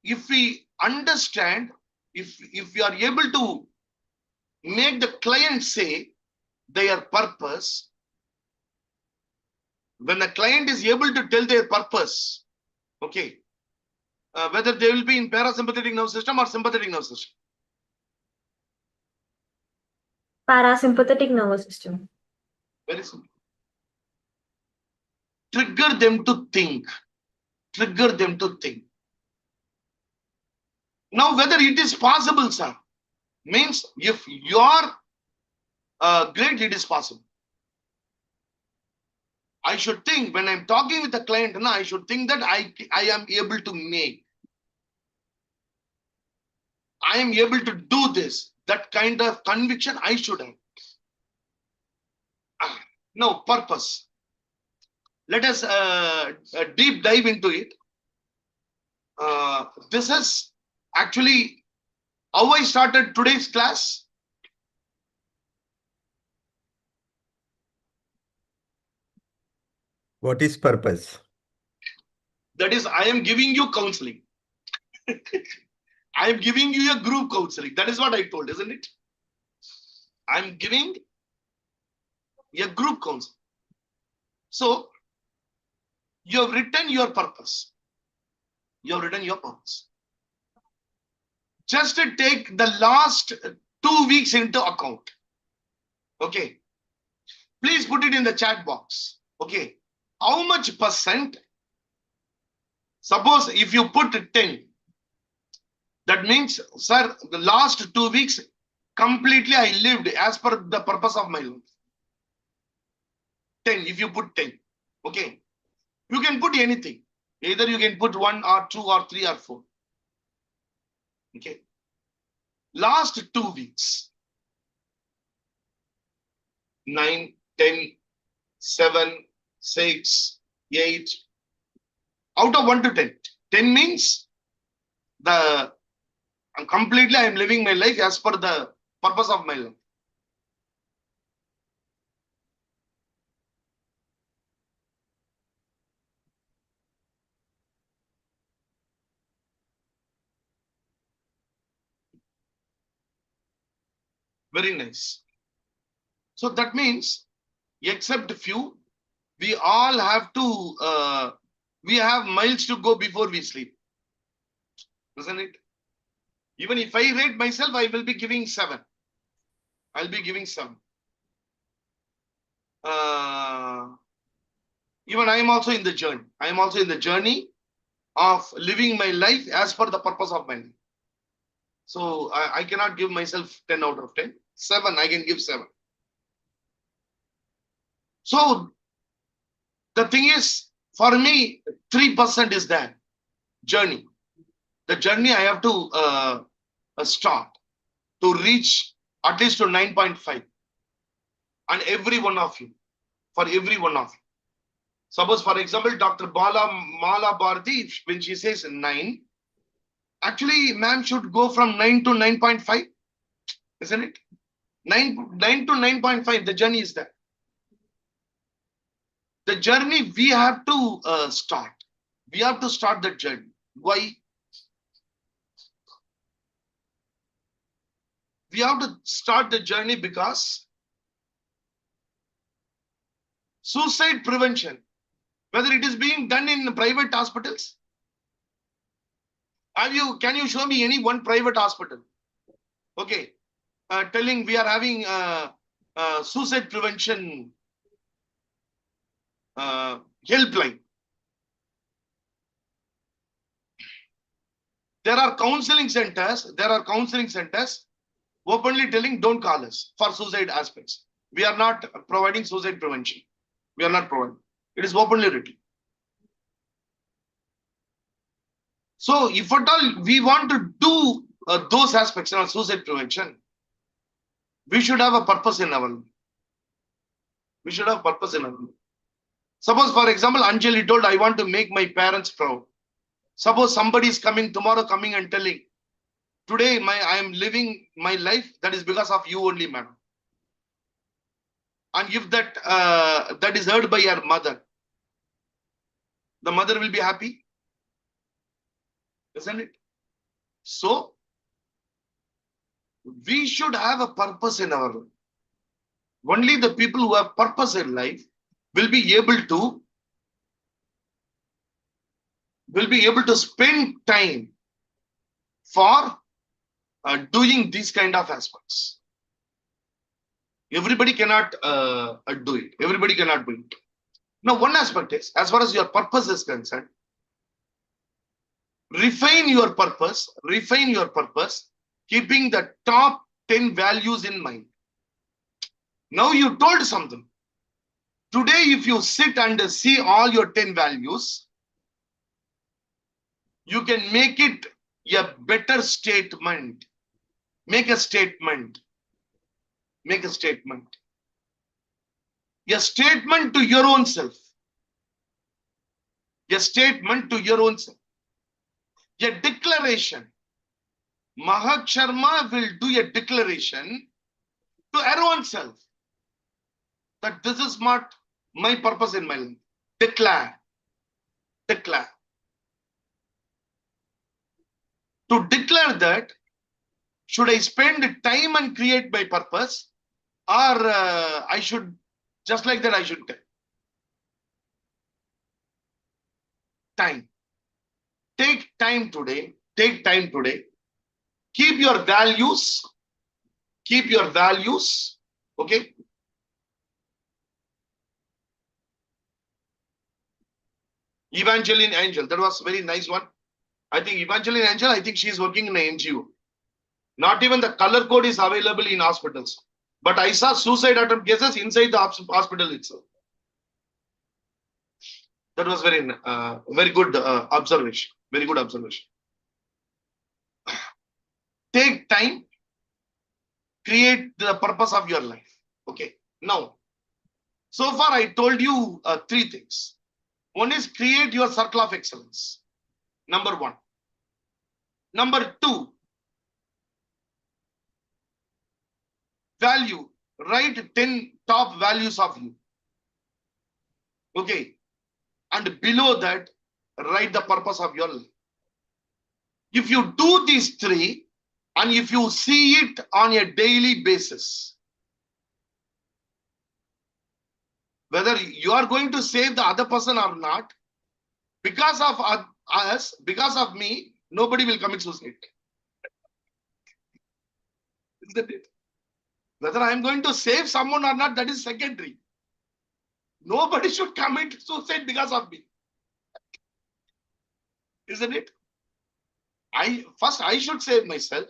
If we understand, if we are able to make the client say, their purpose, when the client is able to tell their purpose, okay, whether they will be in parasympathetic nervous system or sympathetic nervous system. Parasympathetic nervous system. Very simple. Trigger them to think. Trigger them to think. Now, whether it is possible, sir, means if you are great, it is possible. I should think when I'm talking with a client, I should think that I am able to make. I am able to do this. That kind of conviction I should have. Now, purpose. Let us deep dive into it. This is actually how I started today's class. What is purpose? That is, I am giving you counseling. I am giving you a group counseling. That is what I told, isn't it? I am giving a group counseling. So, you have written your purpose. You have written your purpose. Just to take the last 2 weeks into account. Okay. Please put it in the chat box. Okay. How much percent? Suppose if you put 10, that means, sir, the last 2 weeks completely I lived as per the purpose of my life. 10, if you put 10. Okay. You can put anything. Either you can put 1 or 2 or 3 or 4. Okay. Last 2 weeks. 9, 10, 7, 6, 8. Out of 1 to 10. 10 means I am living my life as per the purpose of my life. Very nice. So that means, except few, we all have to, we have miles to go before we sleep. Isn't it? Even if I rate myself, I will be giving 7. I'll be giving 7. Even I am also in the journey. I am also in the journey of living my life as per the purpose of my life. So I cannot give myself 10 out of 10. 7, I can give 7. So the thing is, for me, 3% is that journey. The journey I have to start to reach at least to 9.5. And every one of you, for every one of you. Suppose, for example, Dr. Mala Bharti, when she says 9, actually, ma'am should go from 9 to 9.5, isn't it? 9 to 9.5, the journey is there. The journey we have to start. We have to start the journey. Why? We have to start the journey because suicide prevention, whether it is being done in private hospitals, can you show me any one private hospital? Okay, telling we are having suicide prevention helpline. There are counseling centers. Openly telling don't call us for suicide aspects. We are not providing suicide prevention. We are not providing. It is openly written. So if at all we want to do those aspects in our suicide prevention, we should have a purpose in our life. We should have purpose in our life. Suppose, for example, Anjali told, I want to make my parents proud. Suppose somebody is tomorrow coming and telling, today I am living my life, that is because of you only, madam. And if that is heard by your mother, the mother will be happy, isn't it? So, we should have a purpose in our life. Only the people who have purpose in life will be able to spend time for doing these kind of aspects. Everybody cannot do it. Everybody cannot do it. Now, one aspect is, as far as your purpose is concerned, refine your purpose, keeping the top 10 values in mind. Now you told something. Today, if you sit and see all your 10 values, you can make it a better statement. Make a statement. Make a statement. A statement to your own self. A statement to your own self. A declaration. Mahak Sharma will do a declaration to her own self that this is not my purpose in my life. Declare. Declare. To declare that, should I spend time and create my purpose, or I should, just like that, I should time. Take time today. Take time today. Keep your values. Keep your values. Okay. Evangeline Angel. That was very nice one. I think Evangeline Angel, I think she is working in an NGO. Not even the color code is available in hospitals. But I saw suicide attempt cases inside the hospital itself. That was very good observation. Very good observation. Take time. Create the purpose of your life. Okay. Now, so far I told you 3 things. One is create your circle of excellence. Number 1. Number 2, value. Write 10 top values of you. Okay. And below that, write the purpose of your life. If you do these 3, and if you see it on a daily basis, whether you are going to save the other person or not, because of us, because of me, nobody will commit suicide. Isn't it? Whether I am going to save someone or not, that is secondary. Nobody should commit suicide because of me. Isn't it? First I should save myself,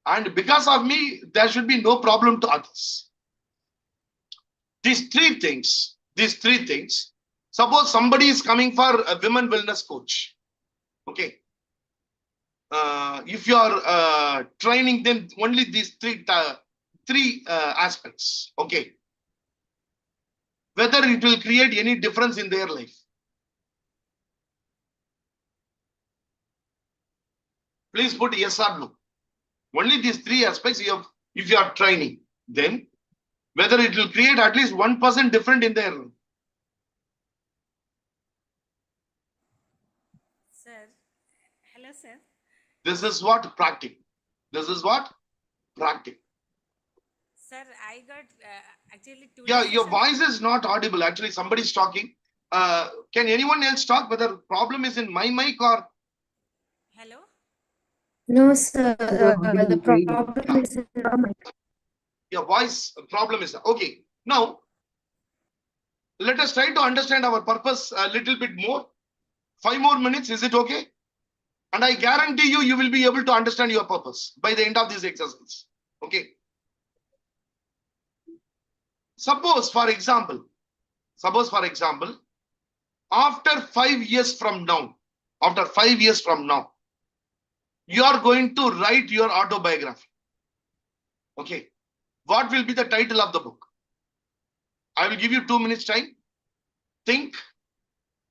and because of me, there should be no problem to others. These three things. Suppose somebody is coming for a women wellness coach. Okay. If you are training them only these three aspects, okay, whether it will create any difference in their life. Please put yes or no. Only these 3 aspects if you are training, then whether it will create at least 1% different in their life. Sir, hello, sir. This is what practice. Sir, I got actually 2 Yeah, days. your voice is not audible. Actually, somebody's talking. Can anyone else talk? Whether problem is in my mic or? Hello. No, sir. The problem is in the mic. Your voice problem is okay. Now, let us try to understand our purpose a little bit more. 5 more minutes. Is it okay? And I guarantee you, you will be able to understand your purpose by the end of this exercise. Okay. Suppose, for example, after 5 years from now, you are going to write your autobiography. Okay. What will be the title of the book? I will give you 2 minutes time. Think,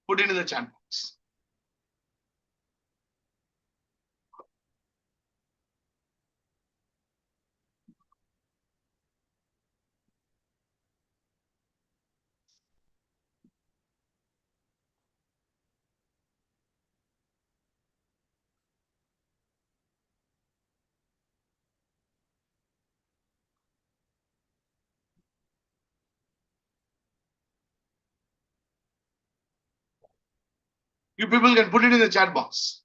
put it in the chat box. You people can put it in the chat box.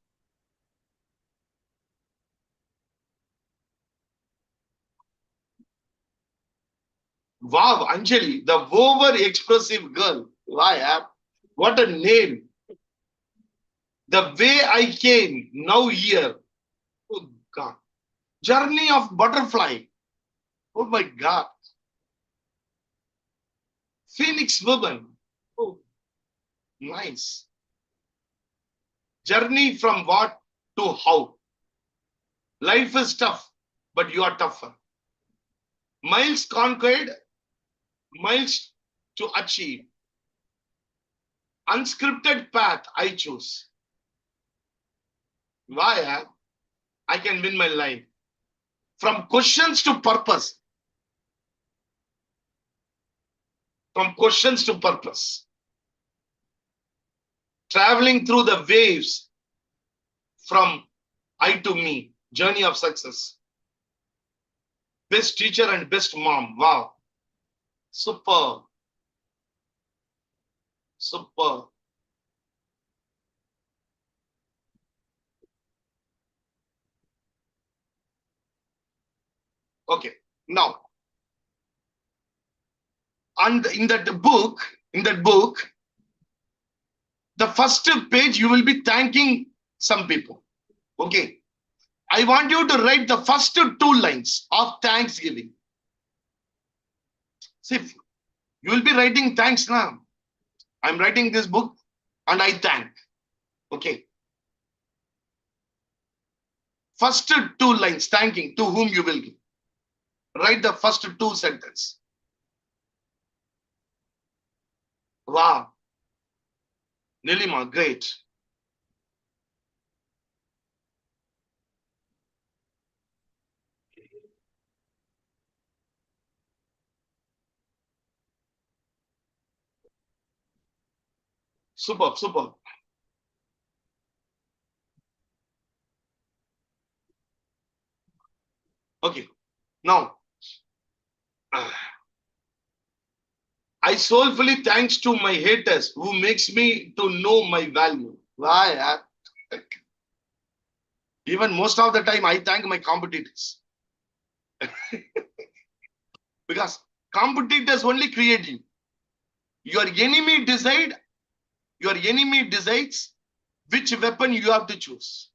Wow, Anjali, the over-expressive girl. Why? What a name. The way I came, now here. Oh God. Journey of butterfly. Oh my God. Phoenix woman. Oh, nice. Journey from what to how. Life is tough, but you are tougher. Miles conquered, miles to achieve. Unscripted path I choose. Why? I can win my life. From questions to purpose. From questions to purpose. Traveling through the waves from I to me. Journey of success. Best teacher and best mom. Wow. Super. Super. Okay. Now, and in that book, the first page, you will be thanking some people. Okay. I want you to write the first 2 lines of Thanksgiving. See, you will be writing thanks now. I'm writing this book and I thank. Okay. First 2 lines, thanking to whom you will give. Write the first 2 sentences. Wow. Nilima, great. Superb, superb. Okay. Now, I soulfully thanks to my haters who makes me to know my value. Why? Even most of the time, I thank my competitors. Because competitors only create you. Your enemy decides which weapon you have to choose.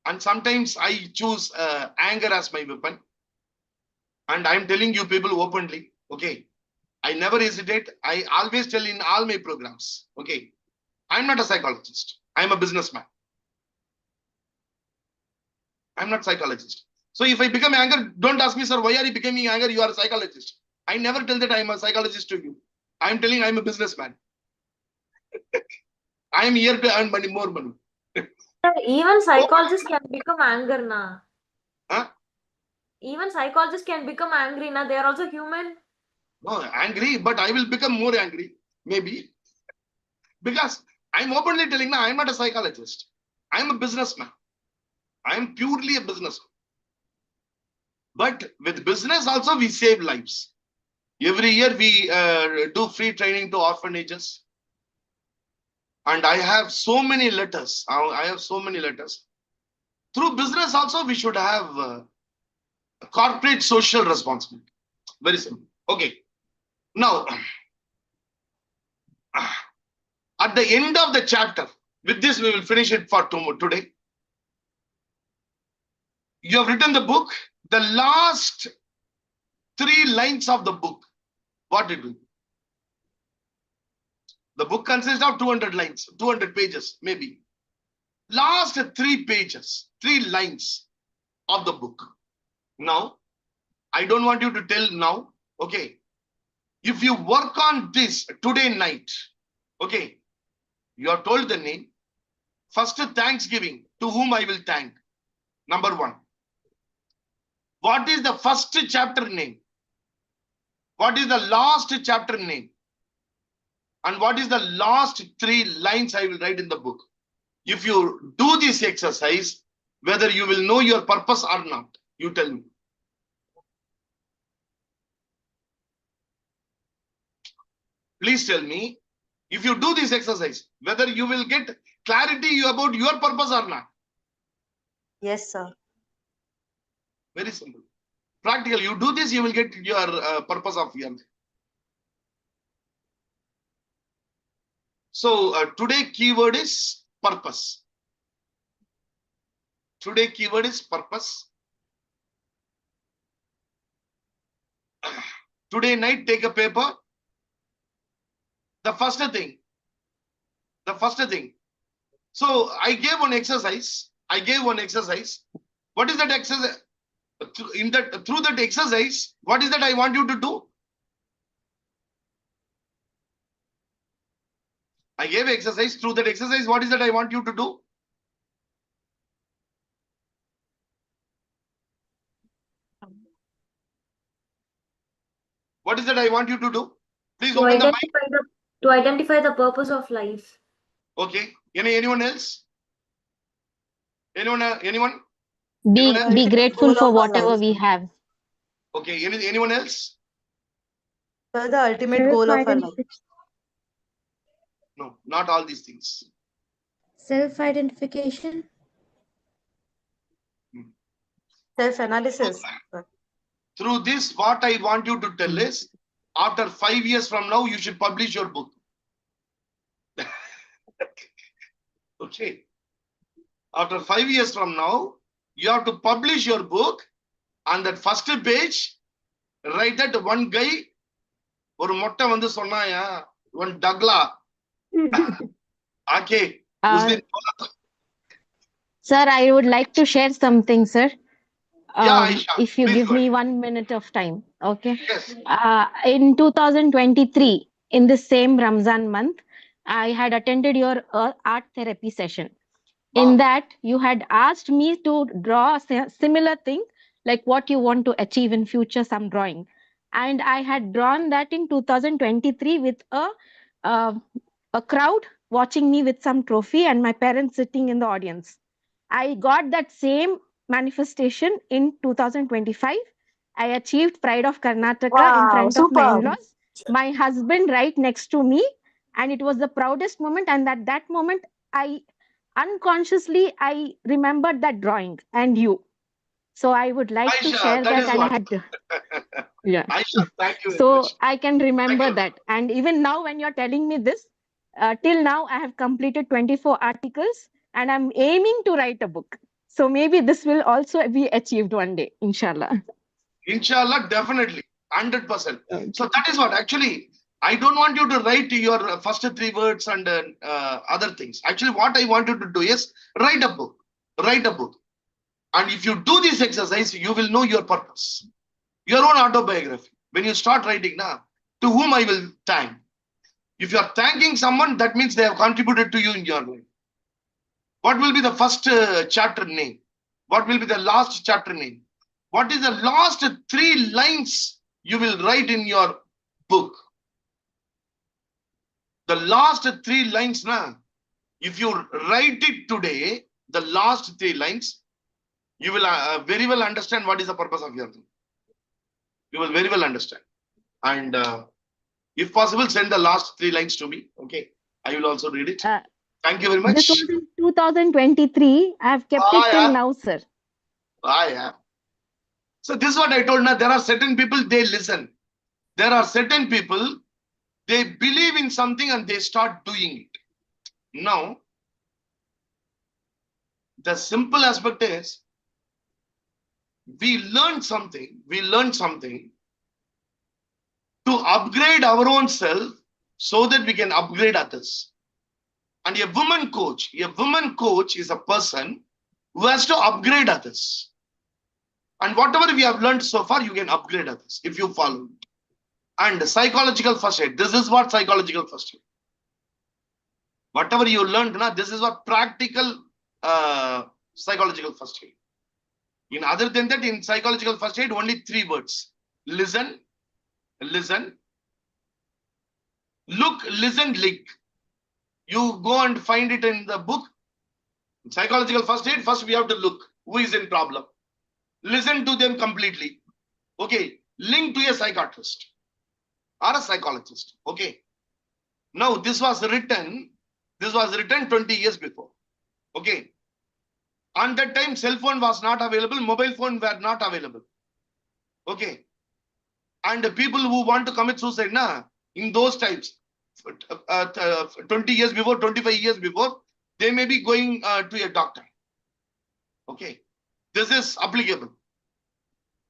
And sometimes I choose anger as my weapon. And I'm telling you people openly, okay, I never hesitate. I always tell in all my programs, okay, I'm not a psychologist. I'm a businessman. I'm not psychologist. So if I become angry, don't ask me, sir, why are you becoming angry? You are a psychologist. I never tell that I'm a psychologist to you. I'm telling I'm a businessman. I'm here to earn money, more money. Even psychologists can become angry, na. Huh? Even psychologists can become angry, na. They are also human. No, angry, but I will become more angry, maybe. Because I'm openly telling now, I'm not a psychologist. I'm a businessman. I'm purely a businessman. But with business also, we save lives. Every year we do free training to orphanages. And I have so many letters. I have so many letters. Through business also, we should have corporate social responsibility. Very simple. Okay. Now, at the end of the chapter, with this we will finish it for today. You have written the book, the last 3 lines of the book. What it will be? The book consists of 200 lines, 200 pages, maybe. Last 3 pages, 3 lines of the book. Now, I don't want you to tell now, okay? If you work on this today night, okay, you are told the name. First, Thanksgiving, to whom I will thank. Number 1. What is the first chapter name? What is the last chapter name? And what is the last 3 lines I will write in the book? If you do this exercise, whether you will know your purpose or not, you tell me. Please tell me, If you do this exercise, whether you will get clarity about your purpose or not. Yes, sir. Very simple. Practical. You do this, you will get your purpose of your life. So today keyword is purpose. Today keyword is purpose. Today night, take a paper. The first thing. So I gave one exercise. What is that exercise? Through that exercise, what is that I want you to do? I gave exercise. Through that exercise, what is that I want you to do? What is that I want you to do? Please To open the mic. identify the purpose of life. Okay. Anyone else? Anyone? Be grateful for whatever we have. Okay. Anyone else? Sir, the ultimate goal of our life. No, not all these things. Self-identification. Self-analysis. Through this, what I want you to tell is, after 5 years from now, you should publish your book. Okay. After 5 years from now, you have to publish your book. On that first page, write that one guy, ஒரு மொட்டை வந்து சொன்னாயா, one Douglas. Okay. Sir, I would like to share something, sir. Yeah, Aisha, if you please give go me ahead. 1 minute of time, okay? Yes. In 2023, in the same Ramzan month, I had attended your art therapy session. Wow. In that, you had asked me to draw a similar thing, like what you want to achieve in future, some drawing. And I had drawn that in 2023 with a crowd watching me with some trophy and my parents sitting in the audience. I got that same manifestation in 2025. I achieved Pride of Karnataka in front of my in-laws, my husband right next to me, and it was the proudest moment. And at that moment, I unconsciously remembered that drawing and you. So I would like to Aisha, share that that, is and what. I had yeah. Aisha, thank you very So much. I can remember Thank you. that. And even now, when you're telling me this, till now I have completed 24 articles and I'm aiming to write a book. So maybe this will also be achieved one day, inshallah. Inshallah, definitely. 100%. Okay. So that is what actually, I don't want you to write your first 3 words and other things. Actually, what I want you to do is write a book. Write a book. And if you do this exercise, you will know your purpose. Your own autobiography. When you start writing now, to whom I will thank. If you are thanking someone, that means they have contributed to you in your life. What will be the first chapter name? What will be the last chapter name? What is the last 3 lines you will write in your book? The last 3 lines, na, if you write it today, the last 3 lines, you will very well understand what is the purpose of your thing. You will very well understand. And if possible, send the last 3 lines to me. Okay. I will also read it. Thank you very much. This was in 2023. I have kept it till now, sir. Yeah. So this is what I told now. There are certain people, they listen. There are certain people, they believe in something and they start doing it. Now, the simple aspect is, we learned something to upgrade our own self so that we can upgrade others. And a woman coach is a person who has to upgrade others. And whatever we have learned so far, you can upgrade others if you follow it. And psychological first aid. This is what psychological first aid. Whatever you learned now, this is what practical psychological first aid. In other than that, in psychological first aid, only 3 words. Listen, look, listen, link. You go and find it in the book. In psychological first aid, first we have to look who is in problem. Listen to them completely. Okay. Link to a psychiatrist or a psychologist. Okay. Now, this was written 20 years before. Okay. On that time, cell phone was not available, mobile phone were not available. Okay. And the people who want to commit suicide, in those types, 20 years before, 25 years before, they may be going to a doctor. Okay. This is applicable.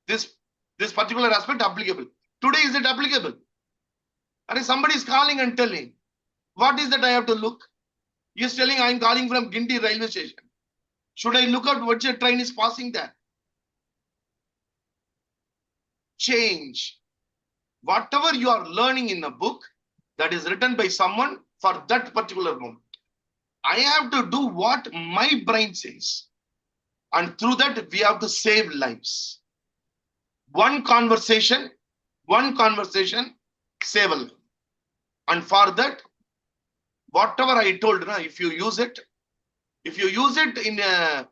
This particular aspect applicable. Today, is it applicable? And somebody is calling and telling, what is that I have to look? He is telling, I am calling from Guindy railway station. Should I look at which train is passing there? Change. Whatever you are learning in a book that is written by someone for that particular moment. I have to do what my brain says. And through that, we have to save lives. One conversation, save a life. And for that, whatever I told, if you use it in a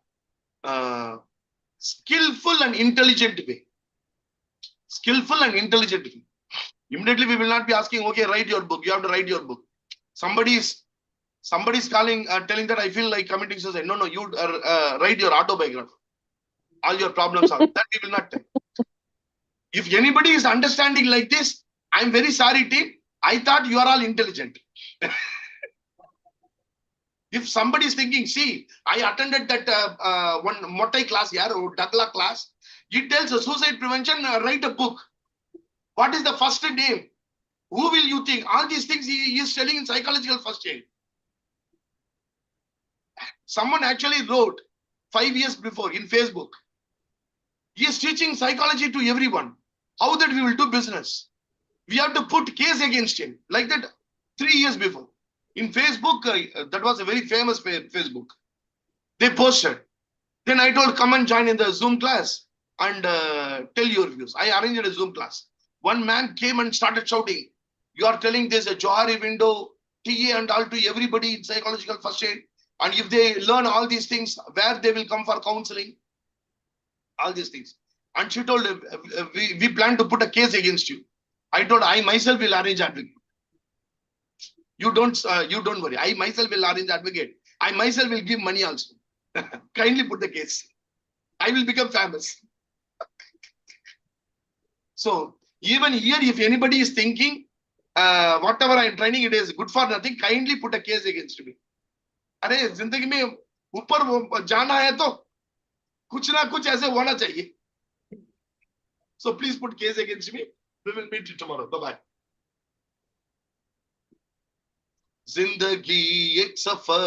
skillful and intelligent way, immediately we will not be asking, okay, write your book. You have to write your book. Somebody's calling, telling that I feel like committing suicide. No, you write your autobiography. All your problems are that we will not tell. If anybody is understanding like this, I'm very sorry, team. I thought you are all intelligent. If somebody is thinking, see, I attended that one Motai class here, or Dagla class, it tells suicide prevention, write a book. What is the first name? Who will you think? All these things he is telling in psychological first aid. Someone actually wrote 5 years before in Facebook. He is teaching psychology to everyone. How that we will do business. We have to put case against him. Like that 3 years before. In Facebook, that was a very famous Facebook. They posted. Then I told, come and join in the Zoom class and tell your views. I arranged a Zoom class. One man came and started shouting, you are telling there's a Johari window, TA and all to everybody in psychological first aid. And if they learn all these things, where they will come for counseling? All these things. And she told, we plan to put a case against you. I told, I myself will arrange advocate. You don't worry. I myself will arrange advocate. I myself will give money also. Kindly put the case. I will become famous. So even here, if anybody is thinking, whatever I am training, it is good for nothing, kindly put a case against me. अरे जिंदगी में ऊपर जाना है तो कुछ ना कुछ ऐसे होना चाहिए. So please put case against me. We will meet you tomorrow. Bye bye. जिंदगी एक सफर